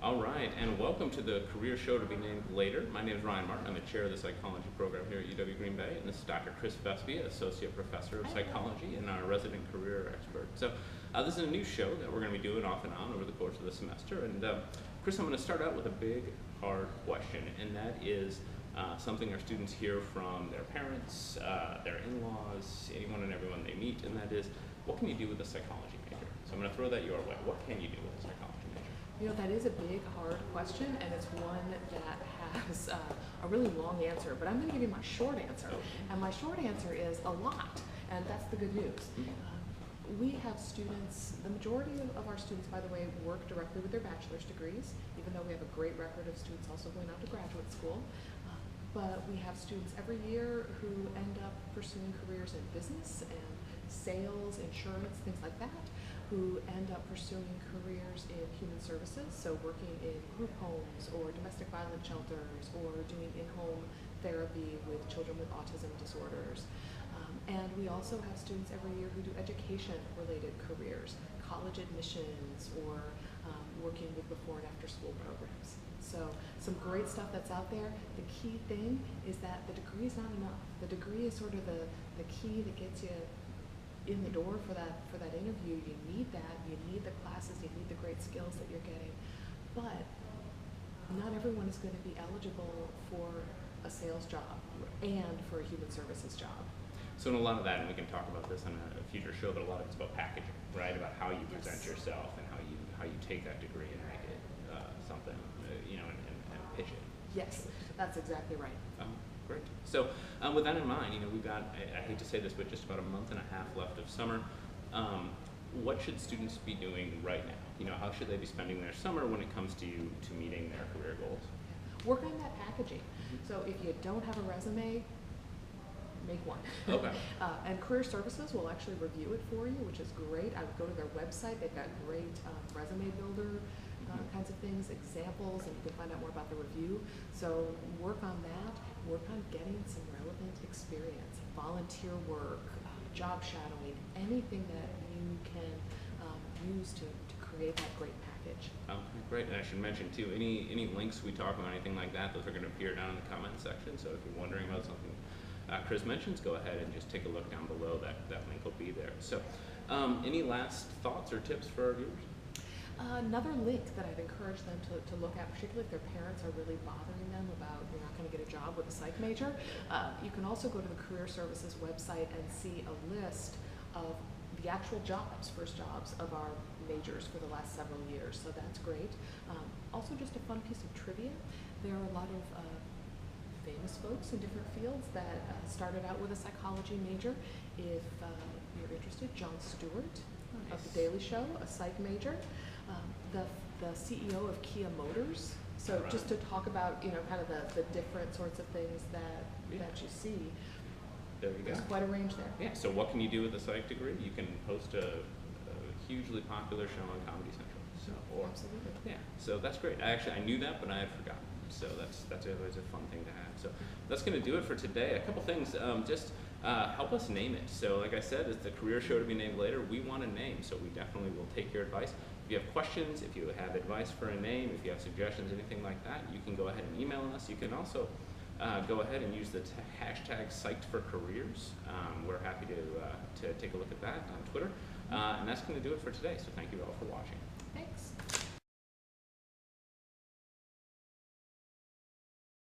All right, and welcome to the career show to be named later. My name is Ryan Martin. I'm the chair of the psychology program here at UW Green Bay, and this is Dr. Chris Vespia, associate professor of psychology and our resident career expert. So this is a new show that we're going to be doing off and on over the course of the semester. And Chris, I'm going to start out with a big, hard question, and that is something our students hear from their parents, their in-laws, anyone and everyone they meet, and that is, what can you do with a psychology major? So I'm going to throw that your way. What can you do with a psychology major? You know, that is a big, hard question, and it's one that has a really long answer, but I'm going to give you my short answer. And my short answer is a lot, and that's the good news. We have students, the majority of our students, by the way, work directly with their bachelor's degrees, even though we have a great record of students also going out to graduate school. But we have students every year who end up pursuing careers in business and sales, insurance, things like that, who end up pursuing careers in human services, so working in group homes or domestic violence shelters or doing in-home therapy with children with autism disorders. And we also have students every year who do education-related careers, college admissions, or working with before and after school programs. So some great stuff that's out there. The key thing is that the degree is not enough. The degree is sort of the key that gets you in the door for that interview. You need that. You need the classes. You need the great skills that you're getting. But not everyone is going to be eligible for a sales job and for a human services job. So in a lot of that, and we can talk about this on a future show, but a lot of it's about packaging, right? About how you present yourself and how you take that degree and make it something, and pitch it. Yes, that's exactly right. Great. So with that in mind, we've got, I hate to say this, but just about a month and a half left of summer. What should students be doing right now? How should they be spending their summer when it comes to meeting their career goals? Work on that packaging. So if you don't have a resume, make one. Okay. And Career Services will actually review it for you, which is great. I would go to their website. They've got great resume builder kinds of things, examples, and you can find out more about the review. So work on that. Work on getting some relevant experience, volunteer work, job shadowing, anything that you can use to create that great package. Okay, great. And I should mention too, any links we talk about, anything like that, those are going to appear down in the comment section. So if you're wondering about something Chris mentions, go ahead and just take a look down below. That link will be there. So any last thoughts or tips for our viewers? Another link that I've encouraged them to look at, particularly if their parents are really bothering them about you're not going to get a job with a psych major, you can also go to the Career Services website and see a list of the actual jobs, first jobs of our majors for the last several years. So that's great. Also just a fun piece of trivia. There are a lot of famous folks in different fields that started out with a psychology major. If you're interested, Jon Stewart of The Daily Show, a psych major. The CEO of Kia Motors. So just to talk about, kind of the different sorts of things that you see. There you go. There's quite a range there. Yeah, so what can you do with a psych degree? You can host a hugely popular show on Comedy Central. Absolutely. Yeah, so that's great. I knew that, but I had forgotten. So that's always a fun thing to have. So that's going to do it for today. A couple things, just help us name it. So like I said, it's the career show to be named later. We want a name, so we definitely will take your advice. If you have questions, if you have advice for a name, if you have suggestions, anything like that, you can go ahead and email us. You can also go ahead and use the hashtag #PsychedForCareers. We're happy to take a look at that on Twitter. And that's going to do it for today. So thank you all for watching.